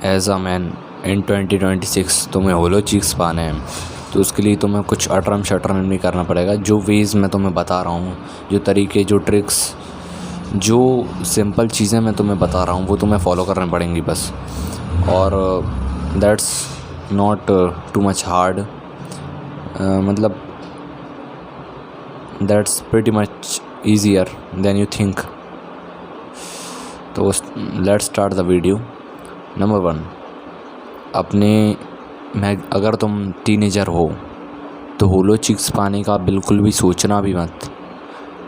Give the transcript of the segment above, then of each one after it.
As a man in 2026 तुम्हें होलो chicks पाने हैं, तो उसके लिए तुम्हें कुछ अटरम शटरम नहीं करना पड़ेगा। जो वेज़ मैं तुम्हें बता रहा हूँ, जो तरीके, जो ट्रिक्स, जो सिंपल चीज़ें मैं तुम्हें बता रहा हूँ, वो तुम्हें फॉलो करनी पड़ेंगी बस। और that's not too much hard, मतलब that's pretty much easier than you think. तो let's start the video. Number 1, अगर तुम टीनेजर हो तो होलो चिक्स पाने का बिल्कुल भी सोचना भी मत,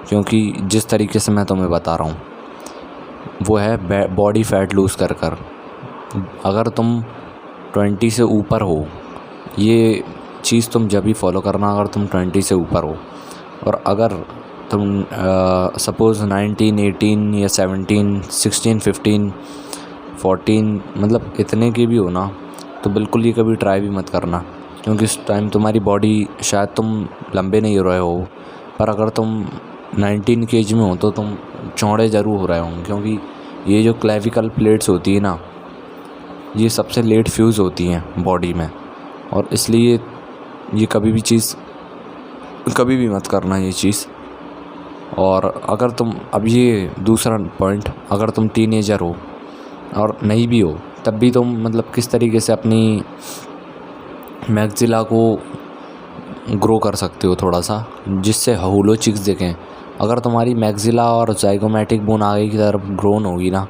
क्योंकि जिस तरीके से मैं तुम्हें बता रहा हूँ वो है बॉडी फैट लूज़ कर। अगर तुम 20 से ऊपर हो, ये चीज़ तुम जब भी फॉलो करना अगर तुम 20 से ऊपर हो। और अगर तुम सपोज़ 19, 18 या 17, 16, 15, 14 मतलब इतने की भी हो ना, तो बिल्कुल ये कभी ट्राई भी मत करना, क्योंकि इस टाइम तुम्हारी बॉडी, शायद तुम लंबे नहीं हो रहे हो, पर अगर तुम 19 की एज में हो तो तुम चौड़े ज़रूर हो रहे होंगे, क्योंकि ये जो क्लेविकल प्लेट्स होती है ना, ये सबसे लेट फ्यूज़ होती हैं बॉडी में। और इसलिए ये कभी भी मत करना ये चीज़। और अगर तुम, अब ये दूसरा पॉइंट, अगर तुम टीनेजर हो और नहीं भी हो तब भी तुम मतलब किस तरीके से अपनी मैक्सिला को ग्रो कर सकते हो थोड़ा सा, जिससे होलो चिक्स दिखें। अगर तुम्हारी मैक्सिला और जाइगोमैटिक बोन आगे की तरफ ग्रोन होगी ना,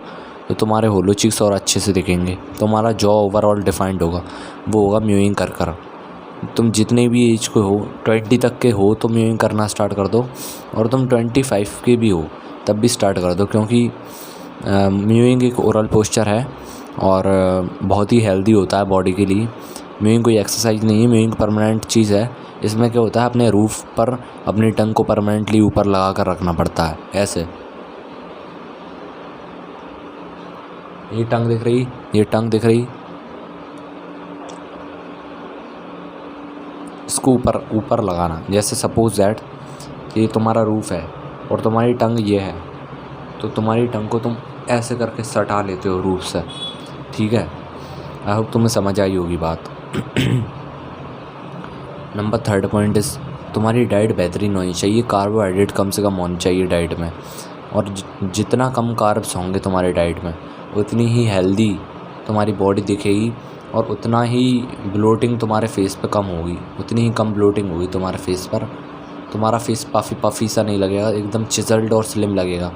तो तुम्हारे होलो चिक्स और अच्छे से दिखेंगे। तुम्हारा जॉ ओवरऑल डिफाइंड होगा, वो होगा म्यूइंग कर। तुम जितने भी एज को हो, 20 तक के हो तो म्यूइंग करना स्टार्ट कर दो, और तुम 25 के भी हो तब भी स्टार्ट कर दो, क्योंकि म्यूइंग एक ओरल पोस्चर है और बहुत ही हेल्दी होता है बॉडी के लिए। म्यूइंग कोई एक्सरसाइज नहीं है, म्यूइंग परमानेंट चीज़ है। इसमें क्या होता है, अपने रूफ पर अपनी टंग को परमानेंटली ऊपर लगा कर रखना पड़ता है, ऐसे। ये टंग दिख रही, इसको ऊपर लगाना। जैसे सपोज दैट ये तुम्हारा रूफ है और तुम्हारी टंग ये है, तो तुम्हारी टंग को तुम ऐसे करके सटा लेते हो रूफ से, ठीक है। आई होप तुम्हें समझ आई होगी बात। नंबर 3 पॉइंट इस, तुम्हारी डाइट बेहतरीन होनी चाहिए। कार्बोहाइड्रेट कम से कम होनी चाहिए डाइट में, और जितना कम कार्ब्स होंगे तुम्हारी डाइट में, उतनी ही हेल्दी तुम्हारी बॉडी दिखेगी, और उतना ही ब्लोटिंग तुम्हारे फेस पे कम होगी, उतनी ही कम ब्लोटिंग होगी तुम्हारे फेस पर। तुम्हारा फेस पफ़ी सा नहीं लगेगा, एकदम चिजल्ड और स्लिम लगेगा।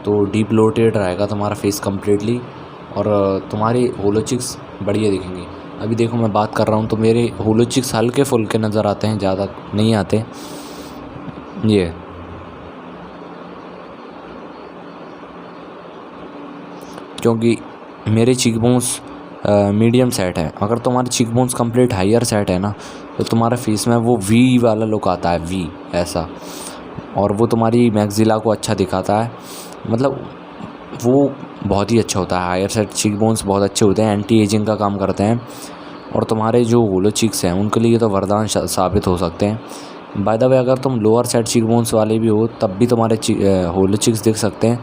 तो डीप ब्लोटेड रहेगा तुम्हारा फेस कम्प्लीटली, और तुम्हारी होलो चिक्स बढ़िया दिखेंगी। अभी देखो मैं बात कर रहा हूँ तो मेरे होलो चिक्स हल्के फुल्के नज़र आते हैं, ज़्यादा नहीं आते। ये क्योंकि मेरे चीक बोन्स मीडियम सेट है। अगर तुम्हारे cheek bones complete higher set है ना, तो तुम्हारे फेस में वो वी वाला लुक आता है, वी ऐसा, और वो तुम्हारी मैक्सिला को अच्छा दिखाता है। मतलब वो बहुत ही अच्छा होता है। हायर सेट चीक बोन्स बहुत अच्छे होते हैं, एंटी एजिंग का काम करते हैं, और तुम्हारे जो होलो चिक्स हैं उनके लिए तो वरदान साबित हो सकते हैं। बाय द वे, अगर तुम लोअर सेट चीक बोन्स वाले भी हो तब भी तुम्हारे होलो चिक्स दिख सकते हैं,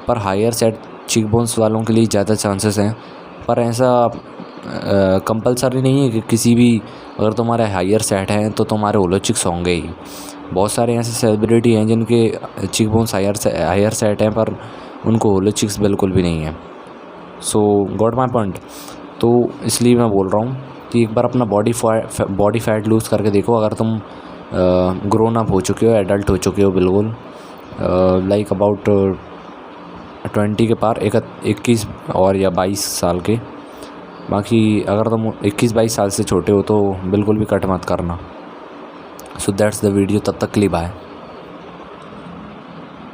पर हायर सेट चीक बोन्स वालों के लिए ज़्यादा चांसेस हैं। पर ऐसा कंपलसरी नहीं है कि किसी भी, अगर तुम्हारे हायर सेट हैं तो तुम्हारे होलो चिक्स होंगे ही। बहुत सारे ऐसे सेलिब्रिटी हैं जिनके चीक बोन्स हायर सेट हैं, पर उनको होलो चिक्स बिल्कुल भी नहीं है। सो गॉट माई पॉइंट। तो इसलिए मैं बोल रहा हूँ कि एक बार अपना बॉडी फैट लूज़ करके देखो। अगर तुम ग्रोन अप हो चुके हो, एडल्ट हो चुके हो बिल्कुल, लाइक अबाउट 20 के पार, 21 और या 22 साल के। बाकी अगर तुम 21-22 साल से छोटे हो तो बिल्कुल भी कट मत करना। So that's the video. तब तक के लिए बाय।